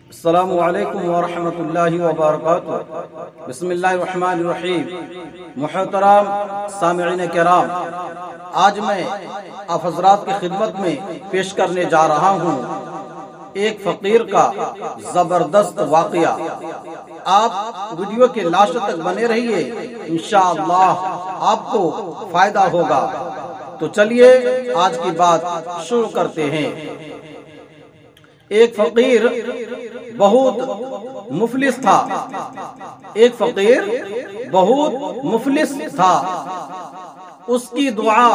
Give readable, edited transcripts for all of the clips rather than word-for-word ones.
अस्सलामु अलैकुम वरहमतुल्लाहि वबरकातुहू। बिस्मिल्लाहिर्रहमानिर्रहीम। मुहतरम सामिईन किराम, आज मैं आप हज़रात की खिदमत में पेश करने जा रहा हूँ एक फ़कीर का ज़बरदस्त वाक़या। आप वीडियो के लास्ट तक बने रहिए, इंशाअल्लाह आपको फ़ायदा होगा। तो चलिए आज की बात शुरू करते हैं। एक फकीर बहुत मुफलिस था। एक फकीर बहुत मुफलिस था। उसकी दुआ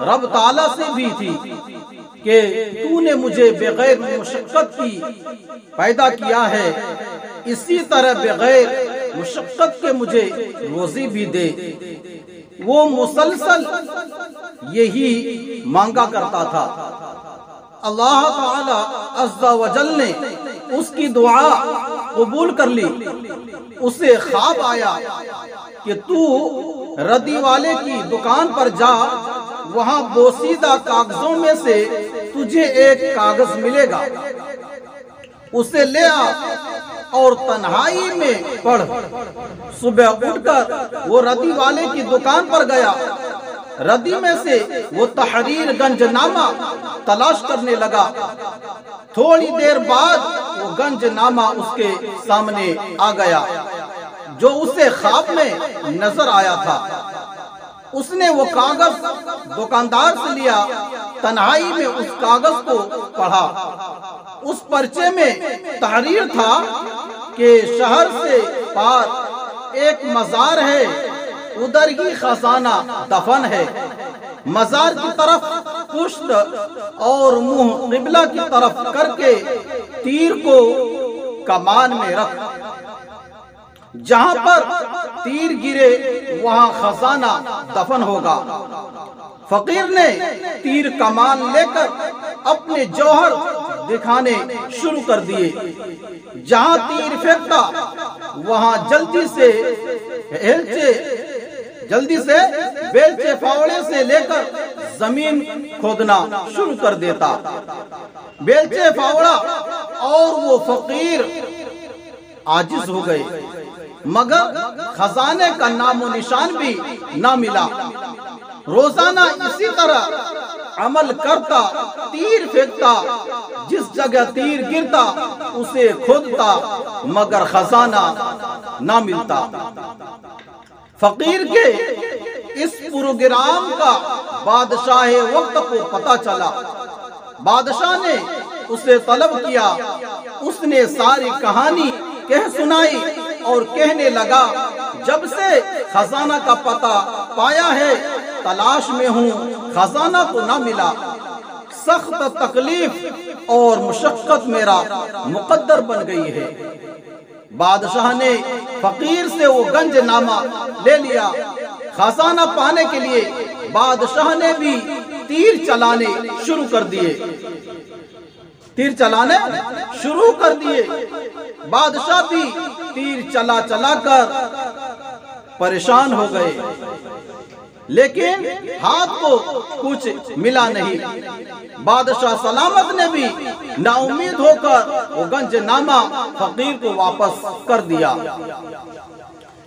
रब ताला से भी थी कि तूने मुझे बगैर मुशक्कत की पैदा किया है, इसी तरह बगैर मुशक्कत के मुझे रोजी भी दे। वो मुसलसल यही मांगा करता था। अल्लाह ताला अज़्ज़ा वजल ने उसकी दुआ कबूल कर ली। उसे ख्वाब आया कि तू रद्दी वाले की दुकान पर जा, वहाँ बोसीदा कागजों में से तुझे एक कागज मिलेगा, उसे ले आ और तन्हाई में पढ़। सुबह उठकर वो रद्दी वाले की दुकान पर गया। रद्दी में से वो तहरीर गंजनामा तलाश करने लगा। थोड़ी देर बाद वो गंजनामा उसके सामने आ गया जो उसे ख्वाब में नजर आया था। उसने वो कागज दुकानदार से लिया, तन्हाई में उस कागज को पढ़ा। उस पर्चे में तहरीर था कि शहर से पार एक मजार है, उधर ही खजाना दफन है। मजार की तरफ पुश्त और मुंह किबला की तरफ करके तीर को कमान में रख। जहां पर तीर गिरे वहां खजाना दफन होगा। फकीर ने तीर कमान लेकर अपने जौहर दिखाने शुरू कर दिए। जहां तीर फेंकता वहां जल्दी से बेलचे फावड़े से लेकर जमीन खोदना शुरू कर देता। बेलचे फावड़ा और वो फकीर आजिज हो गए, मगर खजाने का नामो निशान भी ना मिला। रोजाना इसी तरह अमल करता, तीर फेंकता, जिस जगह तीर गिरता उसे खोदता, मगर खजाना ना मिलता। फकीर के इस प्रोग्राम का बादशाह वक्त को पता चला। बादशाह ने उसे तलब किया। उसने सारी कहानी कह सुनाई और कहने लगा, जब से खजाना का पता पाया है तलाश में हूँ, खजाना तो ना मिला। सख्त तकलीफ और मुशक्कत मेरा मुकद्दर बन गई है। बादशाह ने फकीर से वो गंजनामा ले लिया। खजाना पाने के लिए बादशाह ने भी तीर चलाने शुरू कर दिए। तीर चलाने शुरू कर दिए। बादशाह भी तीर चला कर परेशान हो गए, लेकिन हाथ को कुछ मिला नहीं। बादशाह सलामत ने भी नाउमीद होकर वो गंजनामा फकीर को वापस कर दिया।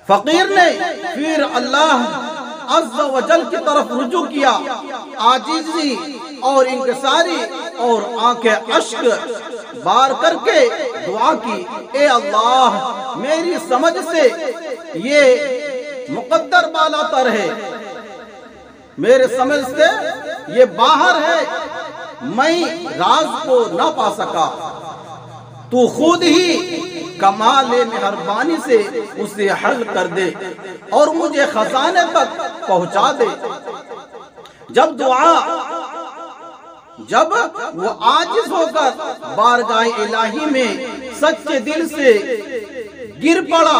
फकीर ने फिर अल्लाह अज़्ज़ा वजल की तरफ रुजू किया। आजीज़ी और इंकिसारी और आंखें अश्क बार करके दुआ की, ए अल्लाह मेरी समझ से ये मुकद्दर बालातर है, मेरे समझ से ये बाहर है, मैं राज को ना पा सका। तू खुद ही कमाल मेहरबानी से उसे हल कर दे और मुझे खजाने तक पहुंचा दे। जब वो आजिज होकर बारगाह इलाही में सच्चे दिल से गिर पड़ा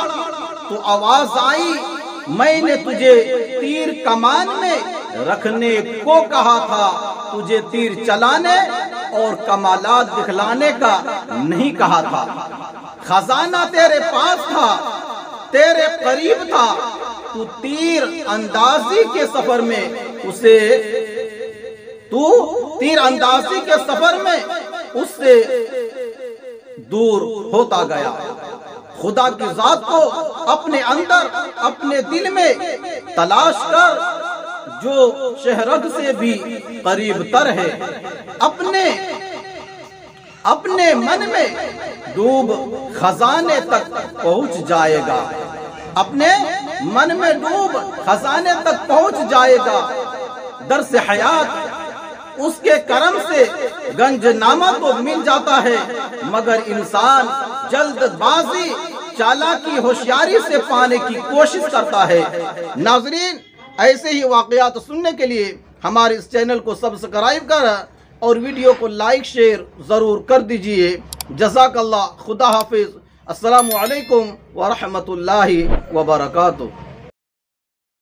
तो आवाज आई, मैंने तुझे तीर कमान में रखने को कहा था, तुझे तीर चलाने और कमालात दिखलाने का नहीं कहा था। खजाना तेरे पास था, तेरे करीब था, तू तीर अंदाजी के सफर में उससे दूर होता गया। खुदा की जात को अपने अंदर, अपने दिल में तलाश कर, जो शहरग से भी करीब तर है, अपने मन में डूब खजाने तक पहुंच जाएगा। अपने मन में डूब खजाने तक पहुंच जाएगा। दर्स हयात उसके करम से गंजनामा तो मिल जाता है, मगर इंसान जल्दबाजी, चालाकी, होशियारी से पाने की कोशिश करता है। नाजरीन, ऐसे ही वाकयात सुनने के लिए हमारे इस चैनल को सब्सक्राइब कर और वीडियो को लाइक शेयर ज़रूर कर दीजिए। जज़ाकल्लाह। खुदा हाफिज़। अस्सलामु अलैकुम व रहमतुल्लाहि व बरकातुहू।